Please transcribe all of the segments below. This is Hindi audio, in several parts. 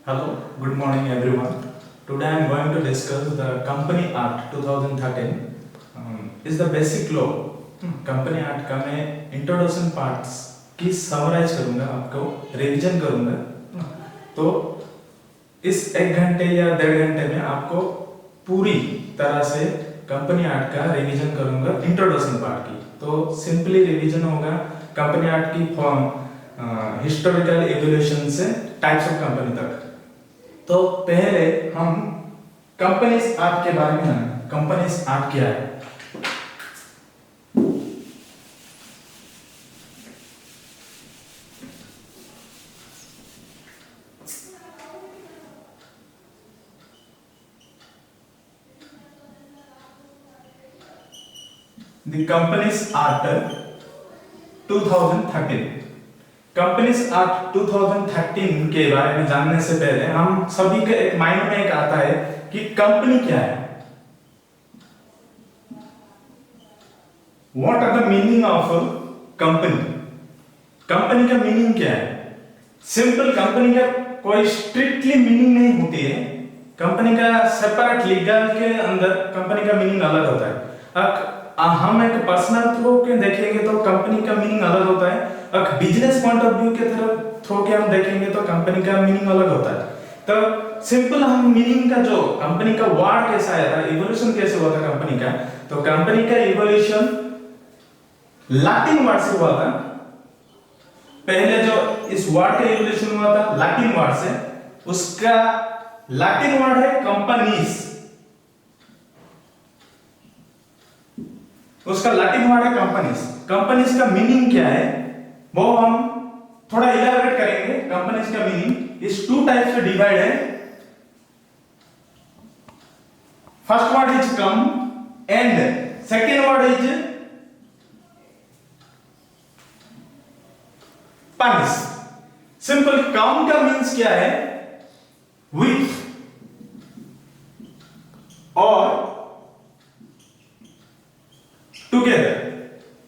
Hello, good morning everyone. Today I am going to discuss the Company Act 2013 is the basic law. Company act का मैं इंट्रोडक्शन पार्ट्स की समराइज करूंगा, आपको रिवीजन करूंगा। तो इस 1 घंटे या 1.5 घंटे में आपको पूरी तरह से कंपनी एक्ट का रिवीजन करूंगा इंट्रोडक्शन पार्ट की। तो सिंपली रिवीजन होगा कंपनी एक्ट की फॉर्म, हिस्टोरिकल एवोल्यूशन से टाइप्स ऑफ कंपनी तक। तो पहले हम कंपनीज एक्ट के बारे में जानेंगे। कंपनीज एक्ट क्या है? The Companies Act 2013। Companies act 2013 के बारे में जानने से पहले हम सभी के एक माइंड में एक आता है कि कंपनी क्या है। What are the meaning of company? Company का मीनिंग क्या है? सिंपल, कंपनी का कोई स्ट्रिक्टली मीनिंग नहीं होती है। कंपनी का सेपरेट लीगल के अंदर कंपनी का मीनिंग अलग होता है। हम एक पर्सनल थ्रू के देखेंगे तो कंपनी का मीनिंग अलग होता है। अगर बिजनेस पॉइंट ऑफ व्यू के तरफ थ्रू के हम देखेंगे तो कंपनी का मीनिंग अलग होता है। तो सिंपल हम मीनिंग का जो कंपनी का वर्ड कैसा आया था, इवोल्यूशन कैसे हुआ था कंपनी का, तो कंपनी का इवोल्यूशन लैटिन वर्ड से हुआ था। पहले जो इस वर्ड का इवोल्यूशन हुआ था लैटिन वर्ड से, उसका लैटिन वर्ड है कंपनीज। उसका लैटिन वर्ड है कंपनीज। कंपनीज का मीनिंग क्या है वो हम थोड़ा इलैबोरेट करेंगे। कंपनीज का मीनिंग इस 2 टाइप्स में डिवाइड है। First word is come and second word is punish. Simple, come का मीन्स क्या है? विथ और टुगेदर,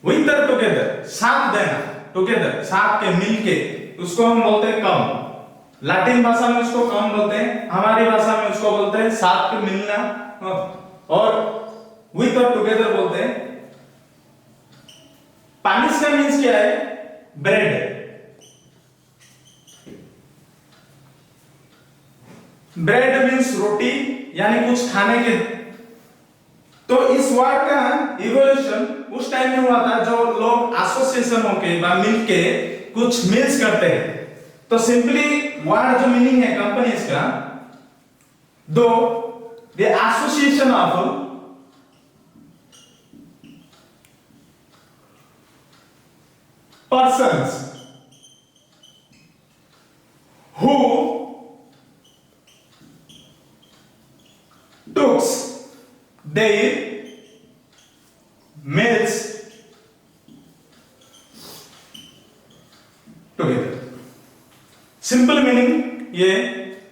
विथ और टुगेदर, साथ देना, टुगेदर साथ के मिलके, उसको हम बोलते हैं कम। लैटिन भाषा में उसको कम बोलते हैं, हमारी भाषा में उसको बोलते हैं साथ के मिलना, और विथ और टुगेदर बोलते हैं। पानिश का मीन्स क्या है? ब्रेड। ब्रेड मीन्स रोटी, यानी कुछ खाने के। तो इस वर्ड का इवोल्यूशन उस टाइम में हुआ था जो लोग एसोसिएशन होके या मिलके कुछ मील्स करते हैं। तो सिंपली वर्ड जो मीनिंग है कंपनीज का, दो the association of persons who took their meals together। Simple meaning ये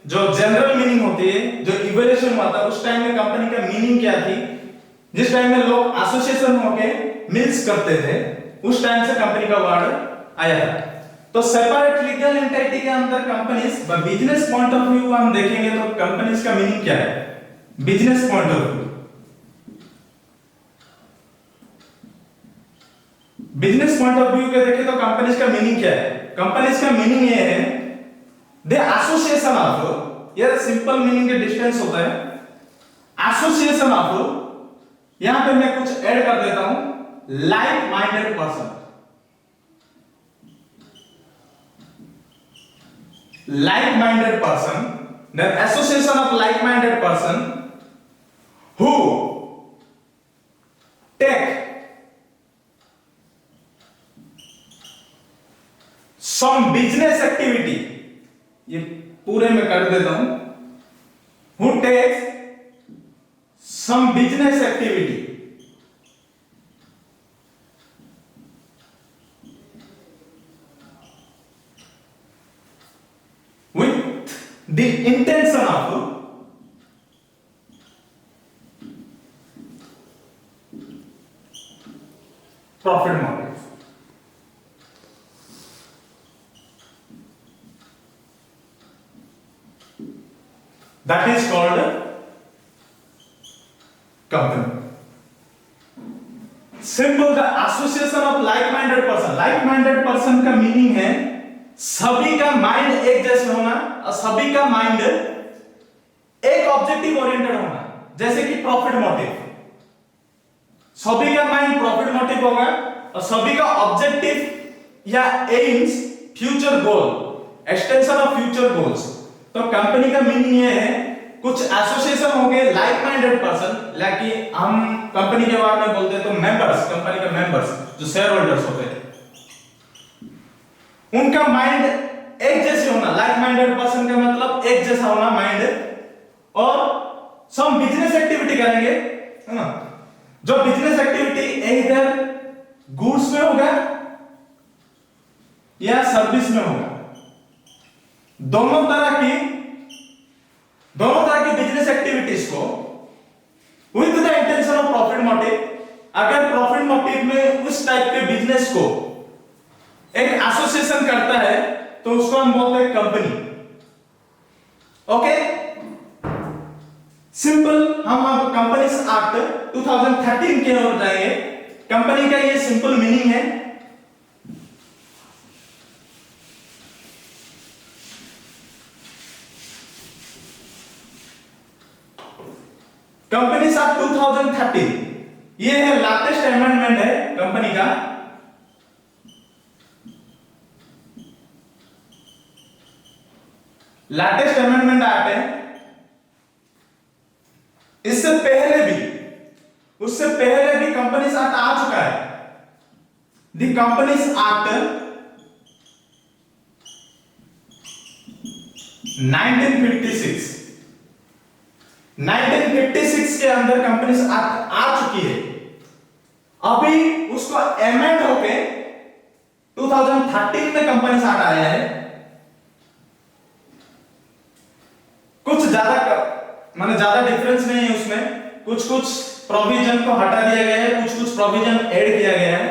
जो जनरल मीनिंग होती है, जो इवोल्यूशन हुआ था उस टाइम में कंपनी का मीनिंग क्या थी, जिस टाइम में लोग एसोसिएशन होके मिल्स करते थे, उस टाइम से कंपनी का वर्ड आया था। तो सेपरेट लीगल एंटिटी के अंदर companies, business point of view हम देखेंगे तो कंपनीज का मीनिंग क्या है business point of view. Business point of view के देखें तो कंपनीज का मीनिंग क्या है? कंपनीज का मीनिंग ये है द एसोसिएशन ऑफ, ये सिंपल मीनिंग के डिस्टेंस होता है, एसोसिएशन ऑफ, यहां पे मैं कुछ ऐड कर देता हूं, like minded person. Like minded person, the association of like minded person who take some business activity, ये पूरे में कर देता हूं, who takes some business activity with the intention of profit motive। That is called company. Simple, the association of like minded person. Like minded person का मीनिंग है सभी का माइंड एक जैसे होना और सभी का माइंड एक ऑब्जेक्टिव ओरिएंटेड होना। जैसे कि प्रॉफिट मोटिव, सभी का माइंड प्रॉफिट मोटिव होगा और सभी का ऑब्जेक्टिव या AIIMS future goal, extension of future goals. तो कंपनी का मीनिंग ये है कुछ एसोसिएशन हो गए लाइक माइंडेड पर्सन, लाइक हम कंपनी के बारे में बोलते हैं तो मेंबर्स, कंपनी के मेंबर्स जो शेयर होल्डर्स होते हैं उनका माइंड एक जैसे होना। लाइक माइंडेड पर्सन का मतलब एक जैसा होना माइंड। और सब बिजनेस एक्टिविटी करेंगे, है ना। जो बिजनेस एक्टिविटी इधर गुड्स में होगा या सर्विस में होगा, दोनों तरह की बिजनेस एक्टिविटीज को with the intention of profit motive. अगर प्रॉफिट मोटिव में उस टाइप के बिजनेस को एक एसोसिएशन करता है तो उसको हम बोलते हैं कंपनी। Okay, simple. हम अब कंपनीज एक्ट 2013 की ओर जाएंगे। कंपनी का ये सिंपल मीनिंग है कंपनीज एक्ट 2013, ये है लेटेस्ट अमेंडमेंट है कंपनी का। लेटेस्ट अमेंडमेंट एक्ट है। उससे पहले भी कंपनीज एक्ट आ चुका है। द कंपनीज एक्ट 1956 के अंदर कंपनीज एक्ट आ चुकी है। अभी उसको अमेंड होके 2013 में कंपनीज एक्ट आया है। कुछ ज्यादा डिफरेंस नहीं है उसमें। कुछ प्रोविजन को हटा दिया गया है, कुछ प्रोविजन ऐड किया गया है।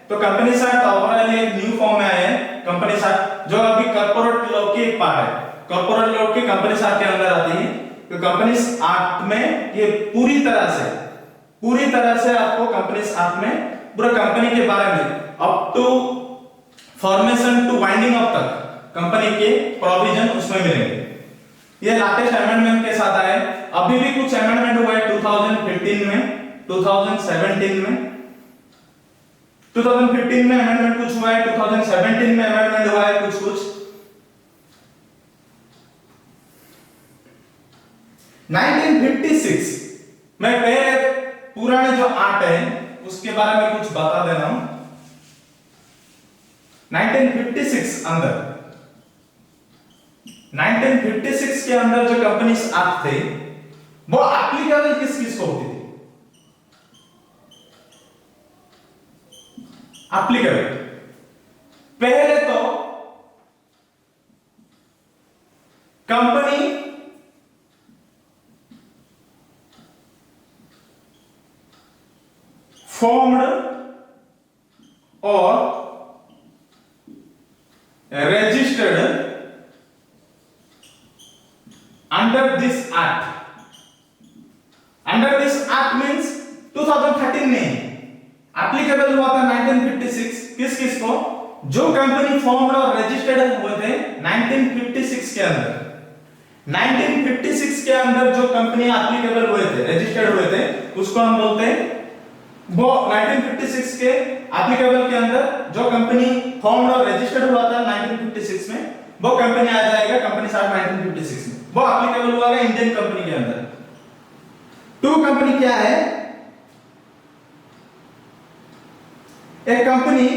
तो कंपनीज एक्ट ओवरऑल एक न्यू फॉर्म में आया है। कंपनीज एक्ट जो अभी कॉर्पोरेट लॉ की एक पार्ट है, कॉर्पोरेट लॉ की कंपनीज एक्ट के अंदर आती है। तो कंपनीज एक्ट में ये पूरी तरह से आपको कंपनीज एक्ट में पूरा कंपनी के बारे में up to formation to winding up तक कंपनी के प्रोविजन उसमें मिलेंगे। ये लेटेस्ट अमेंडमेंट के साथ आए। अभी भी कुछ अमेंडमेंट हुआ है 2015 में, 2017 में। 2015 में अमेंडमेंट कुछ हुआ है, 2017 में अमेंडमेंट हुआ है कुछ। 1956 मैं पहले पुराने जो एक्ट है उसके बारे में कुछ बता दे रहा हूं। 1956 के अंदर जो कंपनीज एक्ट थे वो एप्लीकेबल किस को होती थी? एप्लीकेबल पहले तो company formed or registered under this act. Under this act means 2013 में एप्लीकेबल हुआ था 1956 किस को? जो कंपनी फॉर्म्ड और रजिस्टर्ड हुए थे 1956 के अंदर। 1956 के अंदर जो कंपनी एप्लीकेबल हुए थे, रजिस्टर्ड हुए थे, उसको हम बोलते हैं वो 1956 के एप्लीकेबल के अंदर जो कंपनी फॉर्म्ड और रजिस्टर्ड हुआ था 1956 में, वो कंपनी आ जाएगा कंपनी एक्ट 1956 में। वो एप्लीकेबल हुआ है इंडियन कंपनी के अंदर। टू कंपनी क्या है? एक कंपनी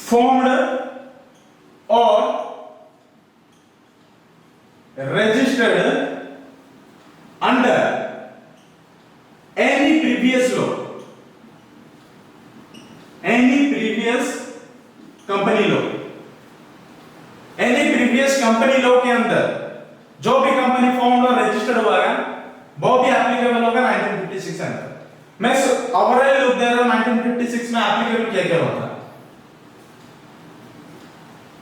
फॉर्म्ड और registered under any previous law, any previous company law, any previous company law के अंदर जो भी कंपनी फॉर्म्ड और रजिस्टर्ड हुआ है वो भी एप्लीकेबल होगा 1956 के अंदर। मैं ओवरऑल लुक दे रहा हूं 1956 में एप्लीकेबल क्या क्या होता है।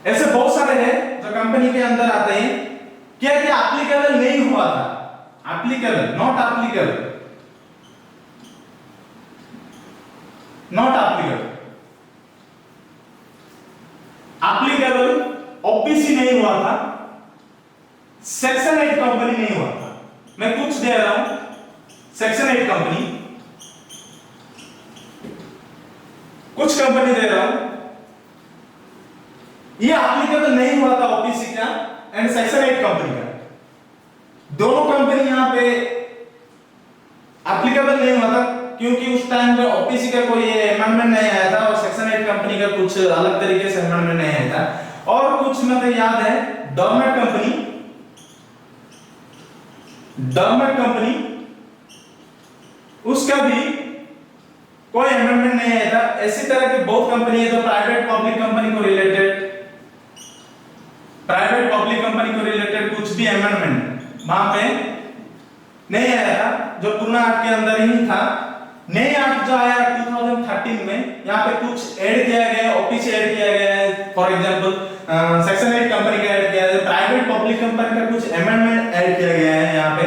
ऐसे बहुत सारे हैं जो कंपनी के अंदर आते हैं, क्या क्या एप्लीकेबल नहीं हुआ था, applicable, not applicable, not applicable, applicable OPC नहीं हुआ था, सेक्शन 8 कंपनी नहीं हुआ था। मैं कुछ दे रहा हूं, सेक्शन 8 कंपनी, कुछ कंपनी दे रहा हूं, ये एप्लीकेबल नहीं हुआ था ओपीसी का एंड सेक्शन 8 कंपनी का, दोनों कंपनी यहां पे एप्लीकेबल नहीं हुआ था क्योंकि उस टाइम पे ओपीसी का कोई अमेंडमेंट नहीं आया था और सेक्शन 8 कंपनी का कुछ अलग तरीके से अमेंडमेंट नहीं आया था। और कुछ मुझे याद है, डॉर्मेट कंपनी, डॉर्मेट कंपनी, उसका भी कोई अमेंडमेंट नहीं आया था। इसी तरह के बहुत कंपनी है जो प्राइवेट पब्लिक कंपनी को रिलेटेड, प्राइवेट पब्लिक कंपनी को रिलेटेड कुछ भी अमेंडमेंट वहां पे नहीं आया था, जो पुराना एक्ट के अंदर ही था। नए एक्ट जो आया 2013 में, यहाँ पे कुछ ऐड किया गया, ओपीसी ऐड किया गया है, फॉर एग्जांपल सेक्शन 8 कंपनी का ऐड किया है, प्राइवेट पब्लिक कंपनी का कुछ अमेंडमेंट ऐड किया गया है यहाँ पे।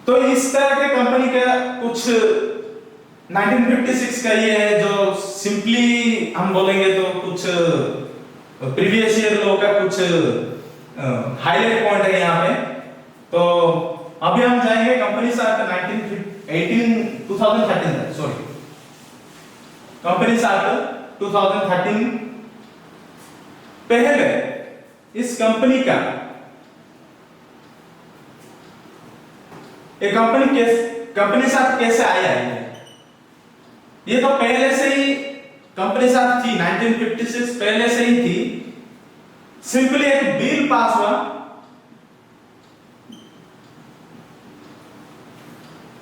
तो इस तरह के कंपनी का कुछ 1956 का ये है जो सिंपली हम बोलेंगे तो कुछ प्रीवियस ईयर लो का कुछ हाईलाइट पॉइंट है यहाँ पे। तो अभी हम जाएंगे companies act 2013, sorry, companies act 2013। पहले इस कंपनी का एक कंपनी साथ कैसे आया है, ये तो पहले से ही कंपनी साथ थी, 1956 पहले से ही थी। सिंपली एक बिल पास हुआ,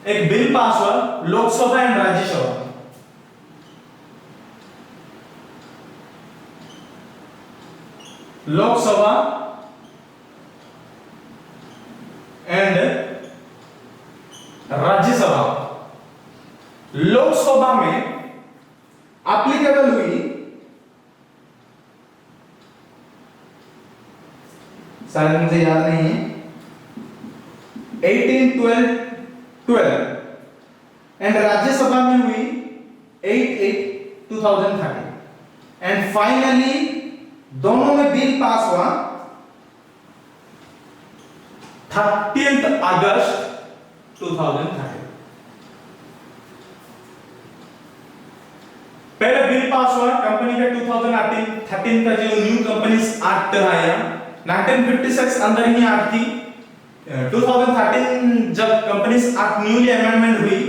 एक बिल पास हुआ लोकसभा एंड राज्यसभा, लोकसभा एंड राज्यसभा। लोकसभा में एप्लीकेबल हुई, शायद मुझे याद नहीं है, 1812 एंड राज्यसभा में हुई 8/8/2013 एंड फाइनली दोनों में बिल पास हुआ 30 अगस्त 2013। पहले बिल पास हुआ कंपनी का 2013 का जो न्यू कंपनीज एक्ट आया, 1956 अंदर ही एक्ट थी। 2013 जब कंपनीज एक्ट न्यूली अमेंडमेंट हुई,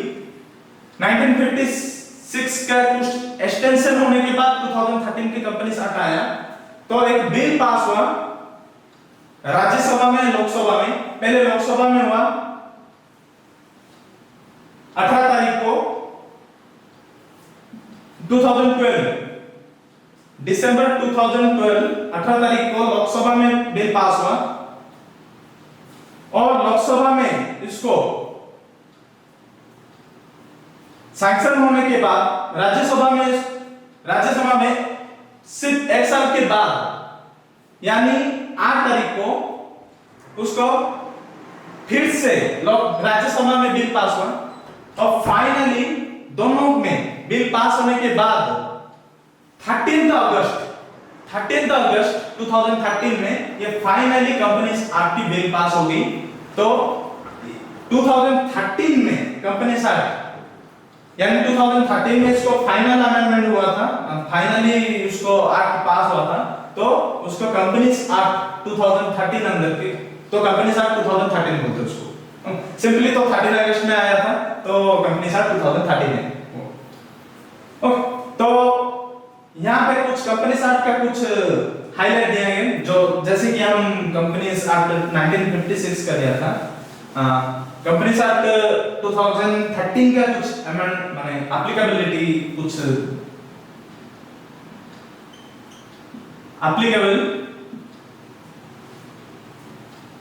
1956 का कुछ एक्सटेंशन होने के बाद 2013 के कंपनीज एक्ट आया, तो एक बिल पास हुआ राज्यसभा में, लोकसभा में। पहले लोकसभा में हुआ 18 तारीख को 2012, दिसंबर 2012, 18 तारीख को लोकसभा में बिल पास हुआ और लोकसभा में इसको सैंक्शन होने के बाद राज्यसभा में सिर्फ एक साल के बाद यानी 8 तारीख को उसको फिर से राज्यसभा में बिल पास हुआ और फाइनली दोनों में बिल पास होने के बाद 13 अगस्त 2013 में ये फाइनली कंपनीज एक्ट की बिल पास हो गई। तो 2013 में कंपनीज एक्ट यानी 2013 में इसको फाइनल अमेंडमेंट हुआ था, फाइनली उसको एक्ट पास हुआ था, तो उसको कंपनीज एक्ट 2013 अंदर के, तो कंपनीज एक्ट 2013 बोलते हैं उसको। सिंपली तो 13 अगस्त में आया था, तो कंपनीज एक्ट 2013 में। ओके, तो यहाँ पे कुछ कंपनीज एक्ट का कुछ हाईलाइट दिए गए, जो जैसे कि हम कंपनीज एक्ट 1956 का दिया था, कंपनीज एक्ट 2013 का कुछ माने एप्लीकेबिलिटी, कुछ एप्लीकेबल।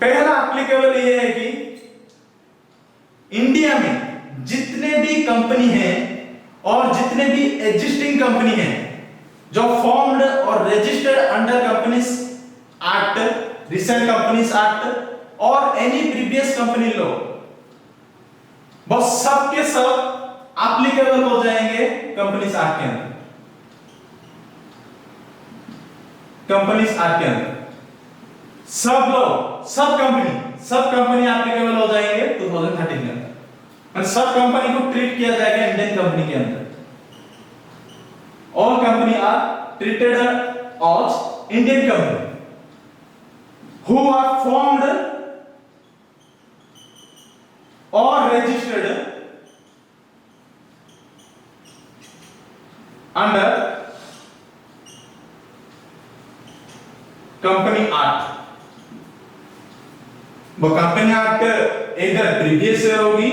पहला एप्लीकेबल ये है कि इंडिया में जितने भी कंपनी हैं और जितने भी एग्जिस्टिंग कंपनी हैं जो फॉर्म्ड और registered under companies act, recent companies act और एनी प्रीवियस कंपनी लॉ, बस सब के सब एप्लीकेबल हो जाएंगे कंपनीज एक्ट के अंदर। कंपनीज एक्ट के अंदर सब लोग, सब कंपनी एप्लीकेबल हो जाएंगे 2013 के अंदर, और सब कंपनी को ट्रीट किया जाएगा इंडियन कंपनी के अंदर। All company are treated as Indian company who are formed और registered under company act। वो कंपनी एक्ट इधर प्रीवियस ईयर होगी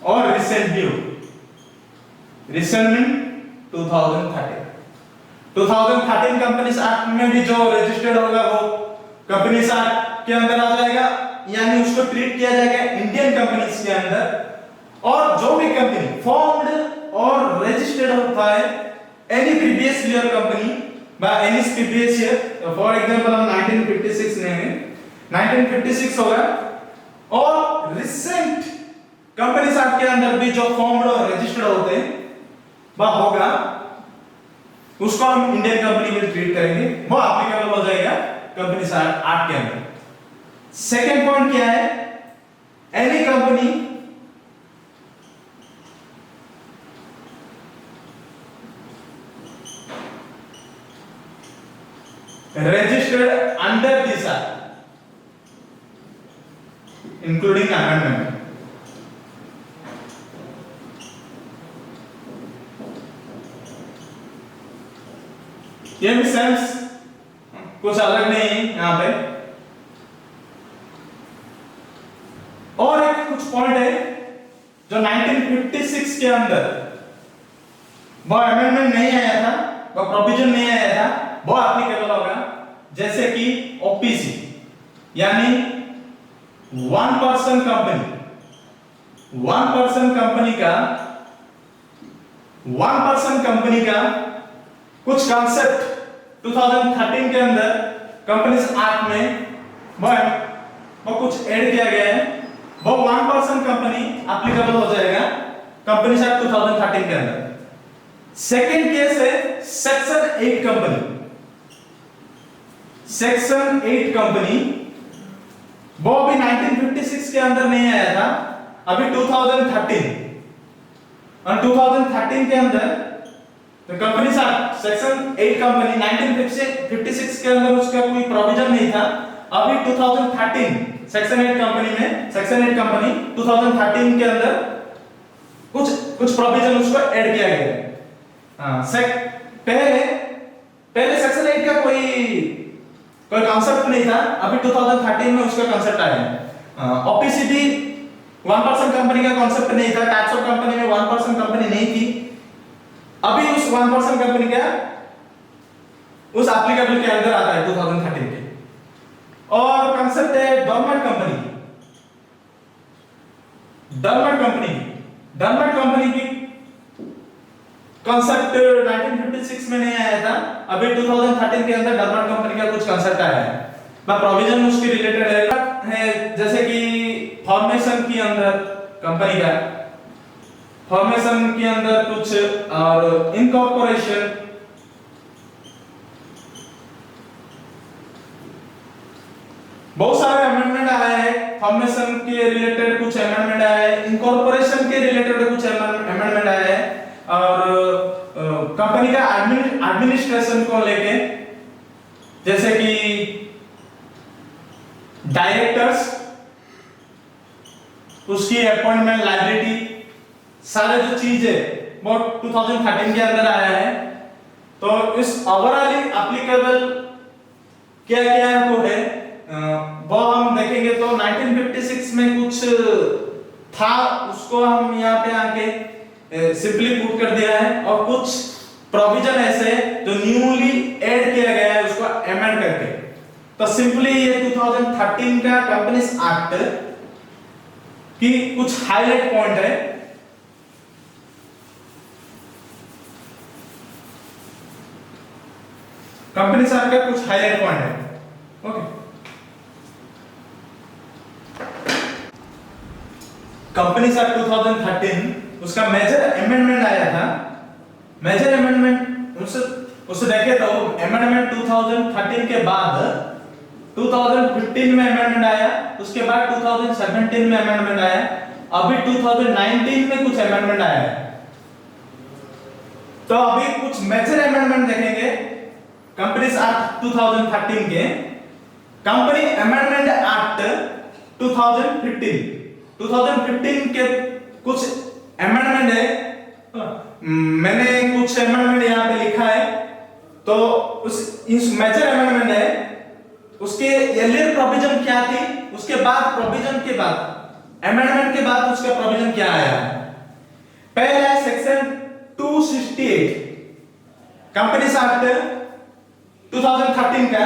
और रिसेंट भी होगी। रिसेंट मीन 2013 कंपनीज एक्ट में भी जो रजिस्टर्ड होगा वो कंपनीज एक्ट के अंदर आ जाएगा, यानी उसको ट्रीट किया जाएगा इंडियन कंपनीज के अंदर। और जो भी कंपनी फॉर्म्ड और रजिस्टर्ड होता है any previous year company by any previous year, for example हम 1956 लेंगे, 1956 होगा, और रिसेंट कंपनीज एक्ट के अंदर भी जो फॉर्म्ड और रजिस्टर्ड होते हैं वह होगा, उसको हम इंडियन कंपनी में ट्रीट करेंगे, वो एप्लीकेबल हो जाएगा कंपनीज एक्ट के अंदर। सेकेंड पॉइंट क्या है, any company registered under this act including amendment, ये भी सेंस कुछ अलग नहीं है यहां पे। और एक कुछ पॉइंट है जो 1956 के अंदर वो अमेंडमेंट नहीं आया था, वो प्रोविजन नहीं आया था, वो एप्लीकेबल होगा, जैसे कि ओपीसी यानी वन पर्सन कंपनी का कुछ कॉन्सेप्ट 2013 के अंदर कंपनीज एक्ट में वो कुछ ऐड किया गया है, वो वन पर्सन कंपनी एप्लीकेबल हो जाएगा कंपनीज एक्ट 2013 के अंदर। सेकेंड केस है सेक्शन 8 कंपनी। सेक्शन 8 कंपनी वो अभी 1956 के अंदर नहीं आया था, अभी 2013, और 2013 के अंदर तो कंपनी सेक्शन 8 कंपनी 1956 के अंदर उसका कोई प्रोविजन नहीं था, अभी 2013 सेक्शन 8 कंपनी में, सेक्शन 8 कंपनी 2013 के अंदर कुछ प्रोविजन उसको ऐड किया गया है। पहले सेक्शन 8 का कोई कांसेप्ट नहीं था, अभी 2013 में उसका कांसेप्ट आया है। ओपीसी भी वन पर्सन कंपनी का कांसेप्ट नहीं था, टाइप्स ऑफ कंपनी में वन पर्सन कंपनी नहीं थी, अभी उस वन पर्सन कंपनी का उस एप्लीकेबल के अंदर आता है 2013 के। और कांसेप्ट है डॉर्मेंट कंपनी की कांसेप्ट 1956 में नहीं आया था, अभी 2013 के अंदर डॉर्मेंट कंपनी का कुछ कांसेप्ट आया है, मैं प्रोविजन उसके रिलेटेड है, जैसे कि फॉर्मेशन के अंदर कंपनी का फॉर्मेशन के अंदर कुछ, और इनकॉर्पोरेशन, बहुत सारे अमेंडमेंट आए हैं, फॉर्मेशन के रिलेटेड कुछ अमेंडमेंट आए हैं, इनकॉर्पोरेशन के रिलेटेड कुछ अमेंडमेंट आए हैं, और कंपनी का एडमिनिस्ट्रेशन को लेके, जैसे कि डायरेक्टर्स, उसकी अपॉइंटमेंट, लायबिलिटी, सारे जो चीज है वो 2013 के अंदर आया है। तो इस ओवरऑल एप्लीकेबल क्या क्या वो है वो हम देखेंगे। तो 1956 में कुछ था, उसको हम यहाँ पे आके सिंपली पुट कर दिया है, और कुछ प्रोविजन ऐसे जो न्यूली ऐड किया गया है उसको अमेंड करके। तो सिंपली ये 2013 का कंपनीज एक्ट की कुछ हाईलाइट पॉइंट है। कंपनी सार का कुछ हाईलाइट पॉइंट है। ओके, कंपनी सार 2013 उसका मेजर अमेंडमेंट आया था। मेजर अमेंडमेंट उससे देखे तो अमेंडमेंट 2013 के बाद 2015 में अमेंडमेंट आया, उसके बाद 2017 में अमेंडमेंट आया, अभी 2019 में कुछ अमेंडमेंट आया है। तो अभी कुछ मेजर अमेंडमेंट देखेंगे कंपनीज एक्ट 2013 के। कंपनी अमेंडमेंट एक्ट 2015 के कुछ अमेंडमेंट है। मैंने कुछ अमेंडमेंट यहाँ पे लिखा है, तो इस मेजर अमेंडमेंट है, उसके एर्लियर प्रोविजन क्या थी, उसके बाद प्रोविजन के बाद अमेंडमेंट के बाद उसका प्रोविजन क्या आया है। पहला सेक्शन 268 कंपनीज एक्ट 2013 का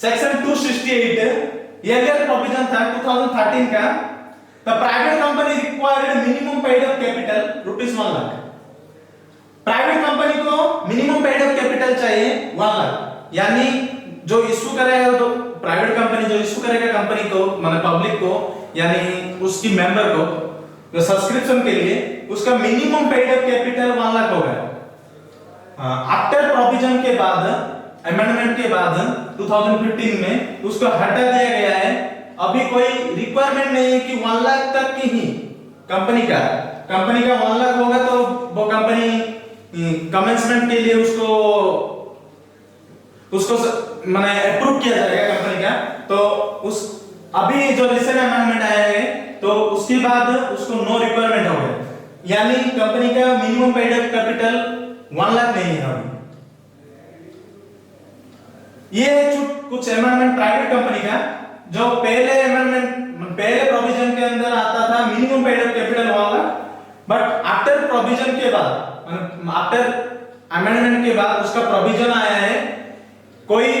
सेक्शन 268 एर्लियर प्रोविजन था 2013 का। The private company required minimum paid up capital ₹1 lakh. Private company को मिनिमम पेड अप कैपिटल चाहिए 1 लाख, यानी जो इशू करेगा, तो प्राइवेट कंपनी जो इशू करेगा कंपनी को, माने पब्लिक को, यानी उसकी मेंबर को, जो सब्सक्रिप्शन के लिए, उसका minimum paid up capital 1 lakh होगा। आफ्टर प्रोविजन के बाद, अमेंडमेंट के बाद 2015 में उसको हटा दिया गया है। अभी कोई रिक्वायरमेंट नहीं है कि 1 लाख तक की ही कंपनी का 1 लाख होगा तो वो कंपनी कमेंसमेंट के लिए उसको माने अप्रूव किया जाएगा कंपनी का। तो उस अभी जो रिसेंट अमेंडमेंट आया है, तो उसके बाद उसको नो रिक्वायरमेंट हो गया, यानी कंपनी का minimum paid up capital 1 lakh नहीं है अभी। ये कुछ अमेंडमेंट प्राइवेट कंपनी का, जो पहले अमेंडमेंट पहले प्रोविजन के अंदर आता था minimum paid up capital 1 lakh, but after provision के बाद, आफ्टर अमेंडमेंट के बाद उसका प्रोविजन आया है, कोई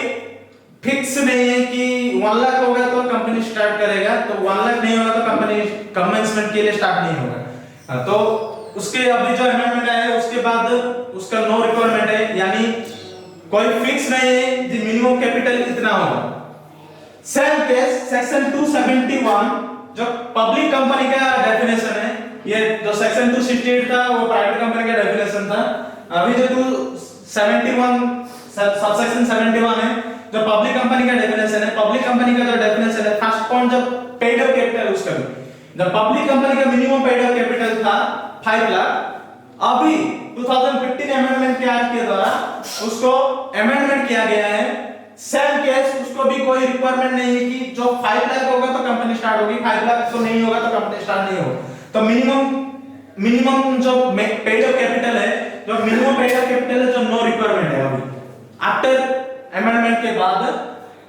फिक्स नहीं है कि 1 लाख होगा तो कंपनी स्टार्ट करेगा, तो 1 लाख नहीं होगा तो कंपनी कमेंसमेंट के लिए स्टार्ट नहीं होगा। तो उसके अभी जो अमेंडमेंट आया है उसके बाद उसका नो रिक्वायरमेंट है, यानी कोई फिक्स नहीं है कि मिनिमम कैपिटल कितना होगा। सेम केस सेक्शन 271 जो पब्लिक कंपनी का डेफिनेशन है, ये जो सेक्शन 268 था वो प्राइवेट कंपनी का डेफिनेशन था। अभी जो 271 सबसेक्शन 71 है जो पब्लिक कंपनी का डेफिनेशन है। पब्लिक कंपनी का जो डेफिनेशन है, फर्स्ट पॉइंट जब पेड अप कैपिटल उसका जब पब्लिक कंपनी का मिनिमम पेड अप कैपिटल था 5 लाख, अभी 2015 अमेंडमेंट के एक्ट के द्वारा उसको अमेंडमेंट किया गया है। सेम केस उसको भी कोई रिक्वायरमेंट नहीं है कि जो 5 लाख होगा तो कंपनी स्टार्ट होगी, 5 लाख तो नहीं होगा तो कंपनी स्टार्ट नहीं होगा। तो मिनिमम जो पेड अप कैपिटल है, जो मिनिमम पेड अप कैपिटल है, जो नो रिक्वायरमेंट है अभी आफ्टर अमेंडमेंट के बाद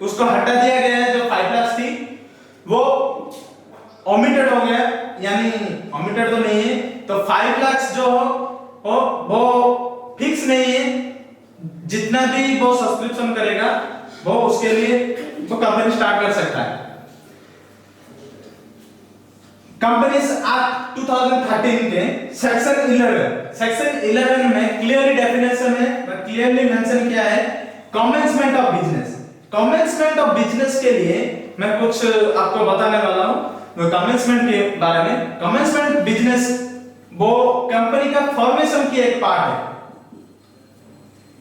उसको हटा दिया गया है। जो 5 लाख थी वो ओमिटेड हो गया, यानी ओमिटेड तो नहीं है, तो 5 लाख जो हो वो फिक्स नहीं है, जितना भी वो सब्सक्रिप्शन करेगा वो उसके लिए वो कंपनी स्टार्ट कर सकता है। कंपनीज एक्ट 2013 के सेक्शन 11 में क्लियरली डेफिनेशन है, क्लियरली मेंशन किया है commencement of business. Commencement of business के लिए मैं कुछ आपको बताने वाला हूं कमेंसमेंट के बारे में। कमेंसमेंट बिजनेस वो कंपनी का फॉर्मेशन की एक पार्ट है,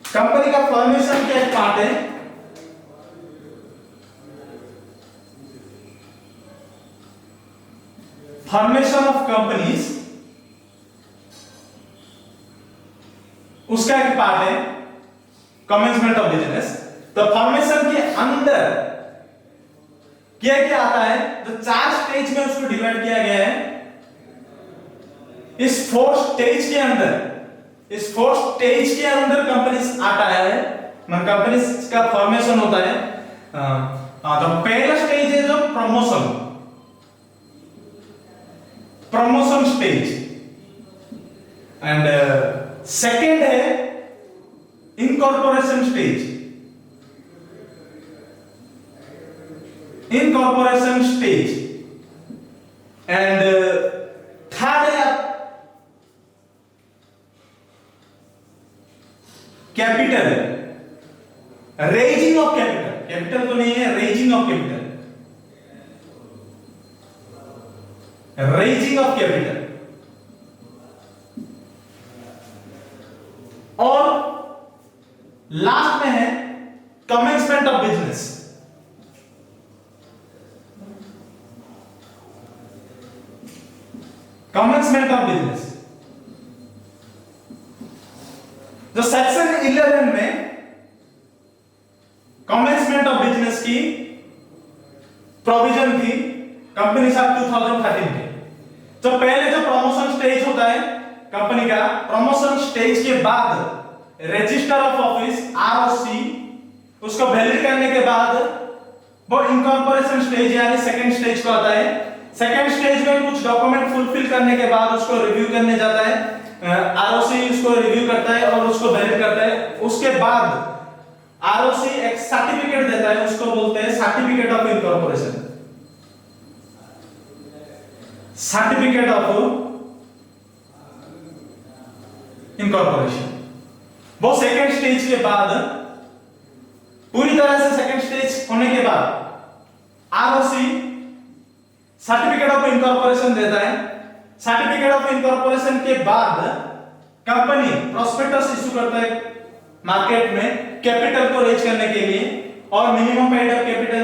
कंपनी का फॉर्मेशन की एक पार्ट है। फॉर्मेशन ऑफ कंपनीज उसका एक पार्ट है कमेंसमेंट ऑफ बिजनेस। तो फॉर्मेशन के अंदर क्या क्या आता है, तो 4 स्टेज में उसको डिवाइड किया गया है। इस 4 स्टेज के अंदर कंपनीज आता है, मतलब कंपनीज का फॉर्मेशन होता है। तो पहला स्टेज है जो प्रमोशन स्टेज, एंड सेकंड है इनकॉर्पोरेशन स्टेज। एंड थर्ड है capital raising of capital, capital तो नहीं है, raising of capital, raising of capital. और लास्ट में है commencement of business. Commencement of business जो सेक्शन 11 में कमेंसमेंट ऑफ बिजनेस की प्रोविजन थी कंपनी एक्ट 2013 के। तो पहले जो प्रमोशन स्टेज होता है कंपनी का, प्रमोशन स्टेज के बाद रजिस्टर ऑफ ऑफिस आरओसी उसको वैलिड करने के बाद वो इनकॉर्पोरेशन स्टेज यानी सेकंड स्टेज को आता है। सेकंड स्टेज में कुछ डॉक्यूमेंट फुलफिल करने के बाद उसको रिव्यू करने जाता है, आरओसी उसको रिव्यू करता है और उसको वैलिड करता है। उसके बाद आरओसी एक सर्टिफिकेट देता है, उसको बोलते हैं certificate of incorporation, certificate of incorporation. वो सेकंड स्टेज के बाद पूरी तरह से सेकंड स्टेज होने के बाद आरओसी सर्टिफिकेट ऑफ इनकॉर्पोरेशन देता है। सर्टिफिकेट ऑफ इनकॉर्पोरेशन के बाद कंपनी प्रोस्पेक्टस इशू करता है मार्केट में कैपिटल को रेज करने के लिए, और मिनिमम पेड अप कैपिटल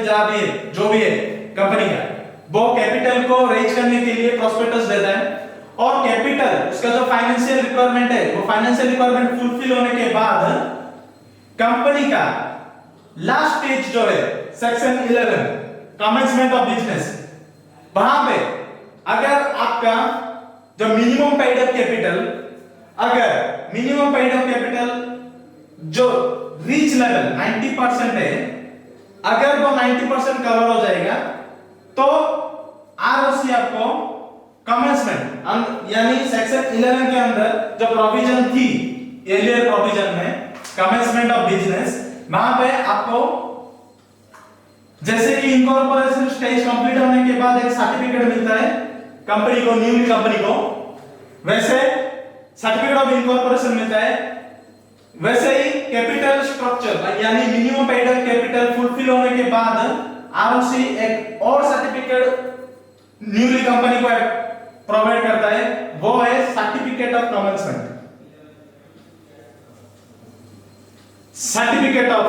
जो भी है कंपनी का, वो कैपिटल को रेज करने के लिए प्रोस्पेक्टस देता है। और कैपिटल उसका जो फाइनेंशियल रिक्वायरमेंट है वो फाइनेंशियल रिक्वायरमेंट फुलफिल होने के बाद कंपनी का लास्ट स्टेज जो है सेक्शन 11 कमेंसमेंट ऑफ बिजनेस, वहां पे अगर आपका जो मिनिमम पेड अप कैपिटल, अगर मिनिमम पेड अप कैपिटल जो रीच लेवल 90% है, अगर वो 90% कवर हो जाएगा तो आरओसी आपको कमेंसमेंट यानी सेक्शन 11 के अंदर जो प्रोविजन थी एलियर प्रोविजन में कमेंसमेंट ऑफ बिजनेस, वहां पे आपको जैसे कि इनकॉर्पोरेशन स्टेज कंप्लीट होने के बाद एक सर्टिफिकेट मिलता है कंपनी को, न्यू कंपनी को, वैसे सर्टिफिकेट ऑफ इनकॉर्पोरेशन मिलता है। वैसे ही कैपिटल स्ट्रक्चर यानी minimum paid up capital fulfil होने के बाद आरओसी एक और सर्टिफिकेट न्यूली कंपनी को प्रोवाइड करता है, वो है certificate of commencement, certificate of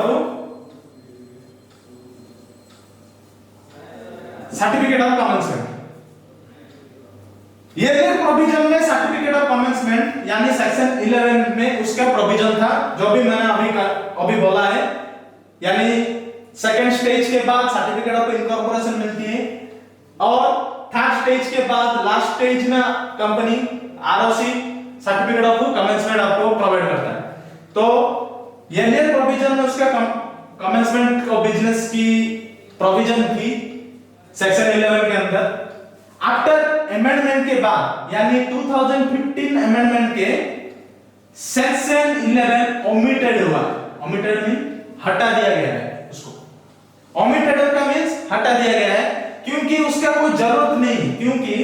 commencement. ये प्रोविजन में सर्टिफिकेट ऑफ कमेंसमेंट यानी सेक्शन 11 में उसका प्रोविजन था जो भी मैंने अभी बोला है, यानी सेकंड स्टेज के बाद सर्टिफिकेट ऑफ इनकॉर्पोरेशन मिलती है और थर्ड स्टेज के बाद लास्ट स्टेज में company ROC certificate of commencement आपको प्रोवाइड करता है। तो ये प्रोविजन में उसका कमेंसमेंट ऑफ बिजनेस की प्रोविजन थी सेक्शन 11 के अंदर। आफ्टर अमेंडमेंट के बाद यानी 2015 अमेंडमेंट के सेक्शन 11 ओमिटेड हुआ, ओमिटेड मीन हटा दिया गया है उसको, ओमिटेड का मींस हटा दिया गया है क्योंकि उसका कोई जरूरत नहीं, क्योंकि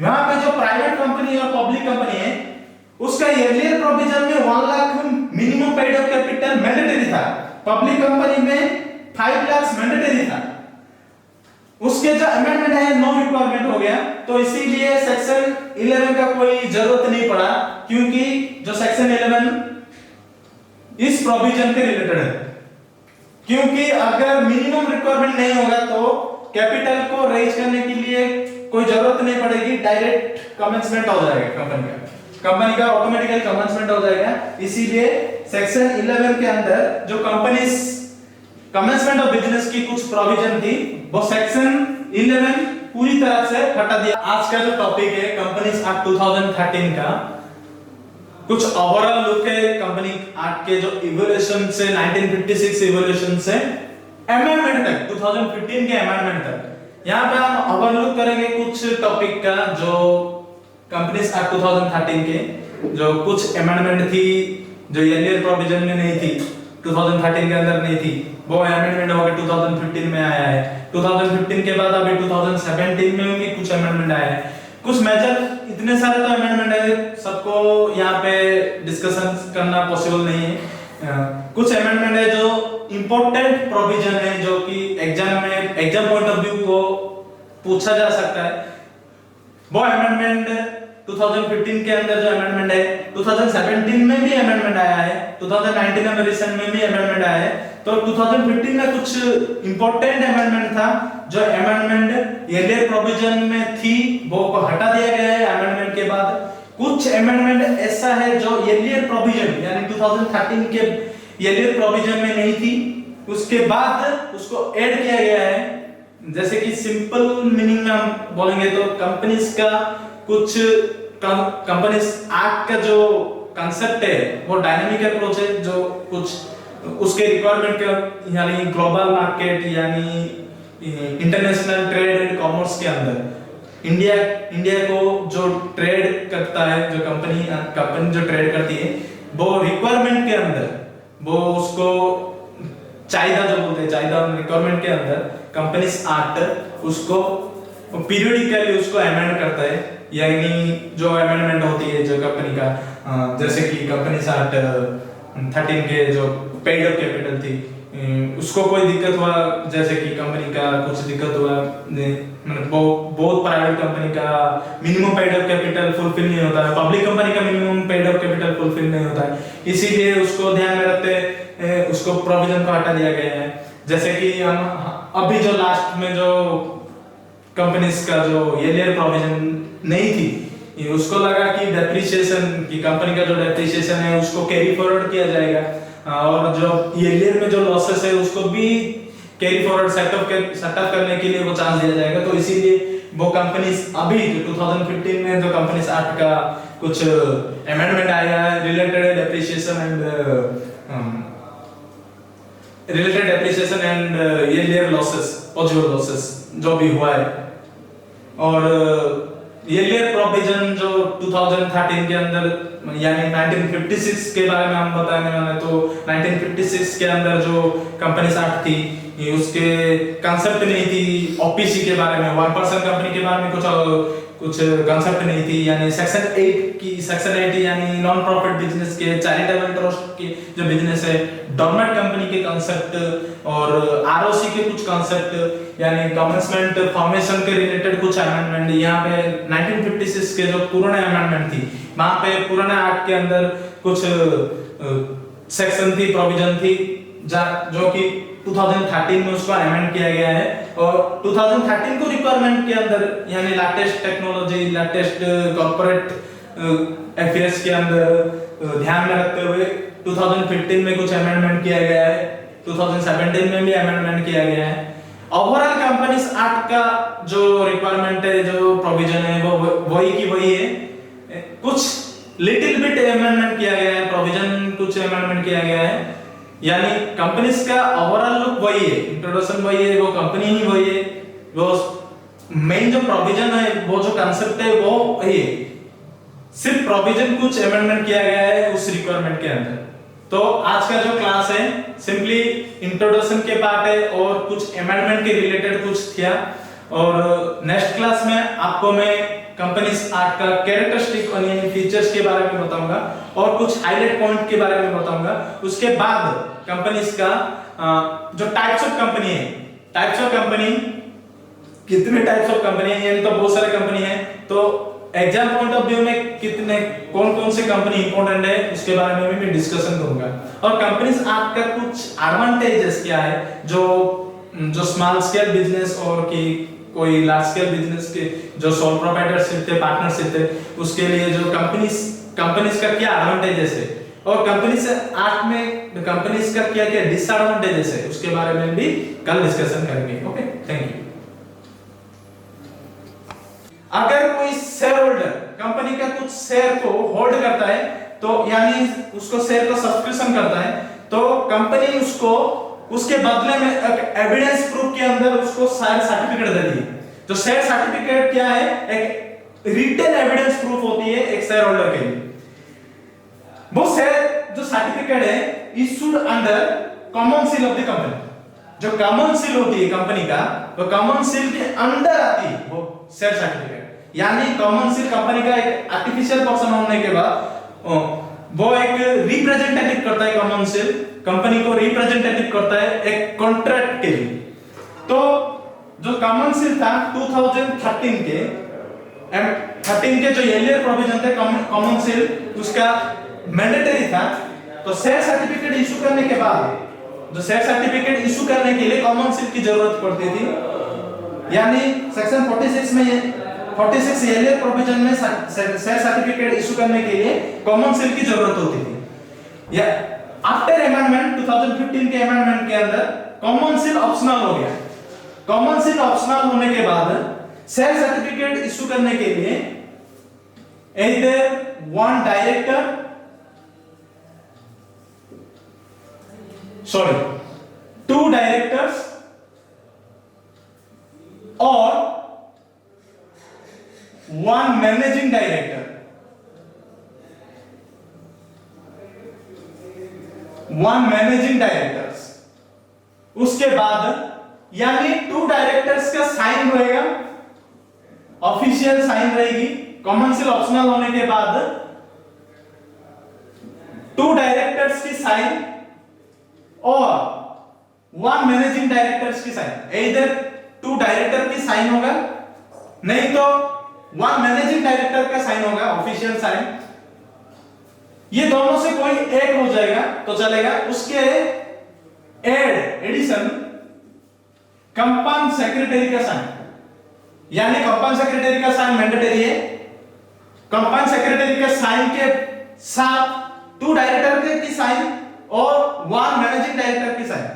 वहां पे जो प्राइवेट कंपनी और पब्लिक कंपनी है उसका एर्लियर प्रोविजन में 1 lakh minimum paid up capital mandatory था, पब्लिक कंपनी में 5 लाख मैंडेटरी था। उसके जो अमेंडमेंट है नो रिक्वायरमेंट हो गया, तो इसीलिए सेक्शन 11 का कोई जरूरत नहीं पड़ा क्योंकि जो सेक्शन 11 इस प्रोविजन के रिलेटेड है। क्योंकि अगर मिनिमम रिक्वायरमेंट नहीं होगा तो कैपिटल को रेज करने के लिए कोई जरूरत नहीं पड़ेगी, डायरेक्ट कमेंसमेंट हो जाएगा कंपनी का ऑटोमेटिकली कमेंसमेंट हो जाएगा। इसीलिए सेक्शन 11 के अंदर जो कंपनी कमेंसमेंट ऑफ बिजनेस की कुछ प्रोविजन थी वो सेक्शन 11 पूरी तरह से हटा दिया। आज का जो टॉपिक है कंपनीज एक्ट 2013 का, कुछ ओवरऑल लुक है कंपनी एक्ट के जो इवोल्यूशन से 1956 इवोल्यूशन से अमेंडमेंट तक 2015 के अमेंडमेंट तक। यहां पे हम ओवरलुक करेंगे कुछ टॉपिक का जो कंपनीज एक्ट 2013 के जो कुछ अमेंडमेंट थी जो अर्लियर प्रोविजन में नहीं थी, 2013 के अंदर नहीं थी, वो अमेंडमेंट होकर 2015 में आया है। 2015 के बाद अभी 2017 में भी कुछ अमेंडमेंट आया है। कुछ मेजर इतने सारे तो अमेंडमेंट है, सबको यहाँ पे डिस्कशन करना पॉसिबल नहीं है। कुछ अमेंडमेंट है जो इम्पोर्टेंट प्रोविजन है जो कि एग्जाम पॉइंट ऑफ व्यू को पूछा जा सकता है, वो अमेंडमेंट 2015 के अंदर जो अमेंडमेंट है, 2017 में भी अमेंडमेंट आया है, 2019 में रिसेंट में भी अमेंडमेंट आया है। तो 2015 में कुछ इंपॉर्टेंट अमेंडमेंट था, जो अमेंडमेंट एलियर प्रोविजन में थी वो को हटा दिया गया है अमेंडमेंट के बाद। कुछ अमेंडमेंट ऐसा है जो एलियर प्रोविजन यानी 2013 के एलियर प्रोविजन में नहीं थी, उसके बाद उसको ऐड किया गया है। जैसे कि सिंपल मीनिंग में हम बोलेंगे तो कंपनीज का कुछ कंपनीज एक्ट का जो कांसेप्ट है वो डायनामिक अप्रोच है, जो कुछ उसके रिक्वायरमेंट का यानी ग्लोबल मार्केट यानी इंटरनेशनल ट्रेड एंड कॉमर्स के अंदर इंडिया को जो ट्रेड करता है, जो कंपनी जो ट्रेड करती है, वो रिक्वायरमेंट के अंदर वो उसको चाहिदा जो बोलते हैं, चाहिदा रिक्वायरमेंट के अंदर कंपनीज एक्ट उसको पीरियडिकली उसको अमेंड करता है। यानी जो अमेंडमेंट होती है जो कंपनी का, जैसे कि कंपनीज एक्ट 13 के जो पेड अप कैपिटल थी, उसको कोई दिक्कत हुआ, जैसे कि कंपनी का कुछ दिक्कत हुआ, मतलब बहुत प्राइवेट कंपनी का minimum paid up capital fulfil नहीं होता है, पब्लिक कंपनी का minimum paid up capital fulfil नहीं होता है, इसीलिए उसको ध्यान में रखते उसको प्रोविजन को हटा दिया गया है। जैसे कि हम अभी जो लास्ट में जो कंपनीज का जो एलियर प्रोविजन नहीं थी, उसको लगा कि डेप्रिसिएशन की कंपनी का जो डेप्रिसिएशन है उसको कैरी फॉरवर्ड किया जाएगा, और जो एलियर में जो लॉसेस है उसको भी कैरी फॉरवर्ड सेटअप करने के लिए वो चांस दिया जाएगा। तो इसीलिए वो कंपनीज अभी 2015 में जो कंपनीज एक्ट का कुछ अमेंडमेंट आया है related depreciation and earlier losses, possible losses जो भी हुआ है, और एलियर प्रोविजन जो 2013 के अंदर यानी 1956 के बारे में हम बताने वाले, तो 1956 के अंदर जो कंपनीज एक्ट थी उसके कांसेप्ट नहीं थी ओपीसी के बारे में, 1% कंपनी के बारे में कुछ कांसेप्ट नहीं थी, यानी सेक्शन 8 यानी नॉन प्रॉफिट बिजनेस के, चैरिटेबल ट्रस्ट के जो बिजनेस है, डोरमेट कंपनी के कांसेप्ट और आरओसी के कुछ कांसेप्ट यानी कमेंसमेंट फॉर्मेशन के रिलेटेड कुछ अमेंडमेंट। यहाँ पे 1956 के जो पुराने अमेंडमेंट थी, वहां पे पुराने एक्ट के अंदर कुछ सेक्शन थी, प्रोविजन थी जो कि 2013 में उसको अमेंड किया गया है, और 2013 को रिक्वायरमेंट के अंदर यानी latest technology, latest corporate affairs के अंदर ध्यान में रखते हुए 2015 में कुछ अमेंडमेंट किया गया है, 2017 में भी अमेंडमेंट किया गया है। ओवरऑल कंपनीज एक्ट का जो रिक्वायरमेंट है, जो प्रोविजन है, वो वही की वही है, कुछ लिटिल बिट अमेंडमेंट किया गया है, प्रोविजन कुछ अमेंडमेंट किया गया है, यानी कंपनीज का ओवरऑल लुक वही है, इंट्रोडक्शन वही है, वो कंपनी ही वही है, वो मेन जो प्रोविजन है, वो जो कांसेप्ट है वो वही है, सिर्फ प्रोविजन कुछ अमेंडमेंट किया गया है उस रिक्वायरमेंट के अंदर। तो आज का जो क्लास है सिंपली इंट्रोडक्शन के पार्ट है और कुछ अमेंडमेंट के रिलेटेड कुछ किया, और नेक्स्ट क्लास में आपको मैं कंपनीज एक्ट का कैरेक्टरिस्टिक और यानी फीचर्स के बारे में बताऊंगा और कुछ हाईलाइट पॉइंट के बारे में बताऊंगा। उसके बाद कंपनीज का जो टाइप्स ऑफ कंपनी है, टाइप्स ऑफ कंपनी, कितने टाइप्स ऑफ कंपनी है, यानी तो बहुत सारे कंपनी है, तो एग्जाम पॉइंट ऑफ व्यू में कितने कौन से कंपनी इंपॉर्टेंट है उसके बारे में भी मैं डिस्कशन करूंगा। और कंपनीज एक्ट का कुछ एडवांटेजेस क्या है, जो स्मॉल स्केल बिजनेस और की कोई लार्ज स्केल बिजनेस के जो सोल प्रोप्राइटरशिप थे, पार्टनरशिप थे, उसके लिए जो कंपनीज का क्या एडवांटेजेस है, और कंपनीज एक्ट में कंपनीज का क्या क्या डिसएडवांटेजेस है, उसके बारे में भी कल डिस्कशन करेंगे। Okay, thank you. अगर कोई शेयर होल्डर कंपनी का कुछ शेयर को होल्ड करता है, तो यानी उसको शेयर का सब्सक्रिप्शन करता है, तो कंपनी उसको उसके बदले में एक एविडेंस प्रूफ के अंदर उसको शेयर सर्टिफिकेट देती है। जो शेयर सर्टिफिकेट क्या है, एक रिटन एविडेंस प्रूफ होती है एक शेयर होल्डर के लिए। वो शेयर जो सर्टिफिकेट है issued under common seal of the company. जो कॉमन सील होती है कंपनी का, वो कॉमन सील के अंदर आती है वो शेयर सर्टिफिकेट, यानी कॉमन सील कंपनी का एक आर्टिफिशियल पर्सन होने के बाद वो एक रिप्रेजेंटेटिव करता है कॉमन सील कंपनी को रिप्रेजेंटेटिव करता है एक कॉन्ट्रैक्ट के लिए। तो जो काउंसिल था 2013 के 13 के जो एलियर प्रोविजन थे काउंसिल उसका मैंडेटरी था। तो शेयर सर्टिफिकेट इशू करने के बाद जो शेयर सर्टिफिकेट इशू करने के लिए काउंसिल की जरूरत पड़ती थी, यानी सेक्शन 46 में 46 एलियर प्रोविजन में शेयर सर्टिफिकेट इशू करने के लिए काउंसिल की जरूरत होती थी। या आफ्टर अमेंडमेंट 2015 के अमेंडमेंट के अंदर काउंसिल ऑप्शनल हो गया। काउंसिल ऑप्शनल होने के बाद शेयर सर्टिफिकेट इशू करने के लिए either one director two directors or one managing director। One managing directors, उसके बाद यानी टू डायरेक्टर्स का साइन रहेगा, ऑफिशियल साइन रहेगी। काउंसिल ऑप्शनल होने के बाद टू डायरेक्टर्स की साइन और वन मैनेजिंग डायरेक्टर्स की साइन। इधर टू डायरेक्टर की साइन होगा, नहीं तो वन मैनेजिंग डायरेक्टर का साइन होगा, ऑफिशियल साइन। ये दोनों से कोई एक हो जाएगा तो चलेगा। उसके एडिशन कंपनी सेक्रेटरी का साइन, यानी कंपनी सेक्रेटरी का साइन मैंडेटरी है। कंपनी सेक्रेटरी के साइन के साथ टू डायरेक्टर की साइन और वन मैनेजिंग डायरेक्टर की साइन।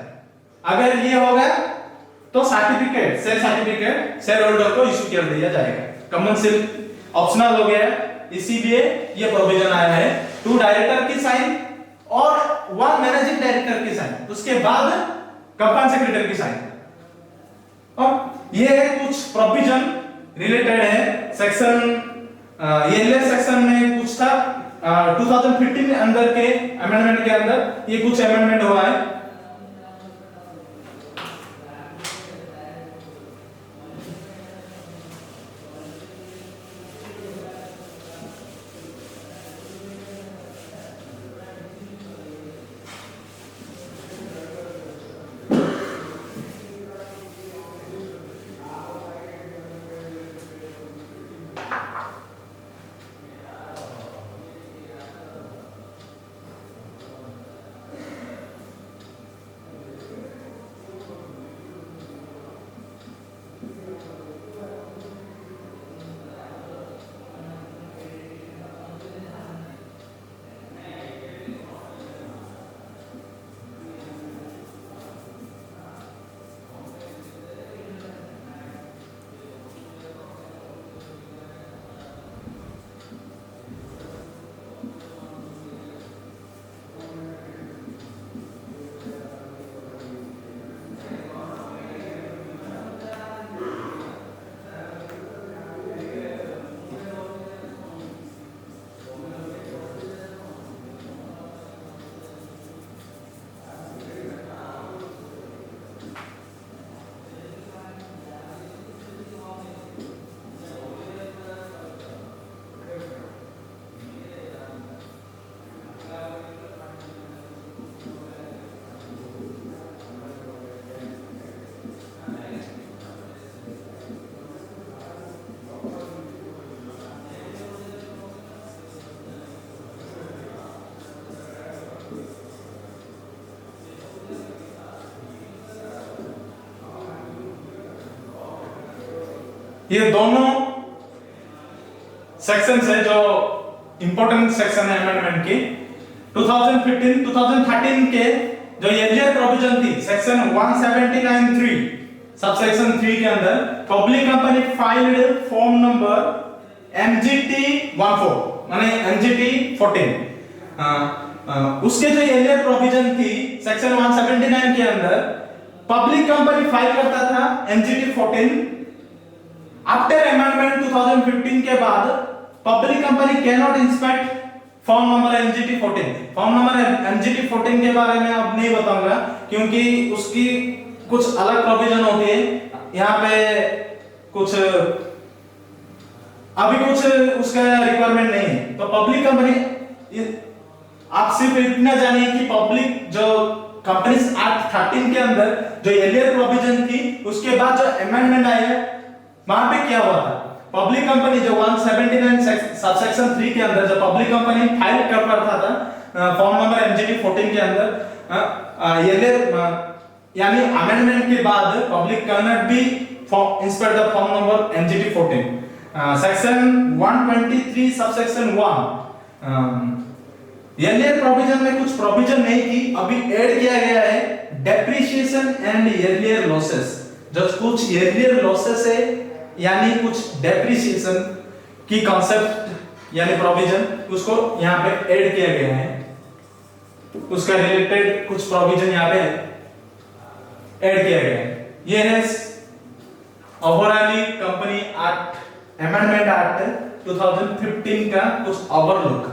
अगर ये होगा तो सर्टिफिकेट शेयर होल्डर को इशू कर दिया जाएगा। काउंसिल ऑप्शनल हो गया, इसीलिए ये प्रोविजन आया है टू डायरेक्टर की साइन और वन मैनेजिंग डायरेक्टर की साइन, उसके बाद कंपनी सेक्रेटरी की साइन। और ये कुछ प्रोविजन रिलेटेड है सेक्शन, ये सेक्शन में कुछ था 2015 के अंदर के अमेंडमेंट के अंदर ये कुछ अमेंडमेंट हुआ है। ये दोनों सेक्शंस है जो इंपॉर्टेंट सेक्शन है अमेंडमेंट की। 2013 के जो एलियर प्रोविजन थी सेक्शन 179(3) सबसेक्शन 3 के अंदर public company filed form number MGT 14 माने MGT 14 उसके जो एलियर प्रोविजन थी सेक्शन 179 के अंदर पब्लिक कंपनी फाइल करता था MGT 14। आफ्टर अमेंडमेंट 2015 के बाद public company can not inspect form number MGT 14। Form number MGT 14 के बारे में अब नहीं बताऊंगा क्योंकि उसकी कुछ अलग प्रोविजन होती है। यहाँ पे कुछ अभी कुछ उसका रिक्वायरमेंट नहीं है। तो पब्लिक कंपनी आप सिर्फ इतना जानिए कि पब्लिक जो कंपनीज एक्ट 13 के अंदर जो एलियर प्रोविजन थी उसके बाद जो अमेंडमेंट आया है वहां पे क्या हुआ था। पब्लिक कंपनी जो 179 सबसेक्शन 3 के अंदर जो पब्लिक कंपनी फाइल कर पड़ता था फॉर्म नंबर एमजीटी 14 के अंदर एलियर यानी अमेंडमेंट के बाद public can not be inspect the form number MGT 14 section 123 subsection 1 earlier provision में कुछ प्रोविजन नहीं थी, अभी ऐड किया गया है डेप्रिसिएशन एंड एलियर लॉसेस। जो कुछ एलियर लॉसेस है यानी कुछ डेप्रिसिएशन की कॉन्सेप्ट यानी प्रोविजन उसको यहां पे ऐड किया गया है, उसका रिलेटेड कुछ प्रोविजन यहां पे ऐड किया गया है। ये है overall company act amendment act 2015 का कुछ ओवरलुक।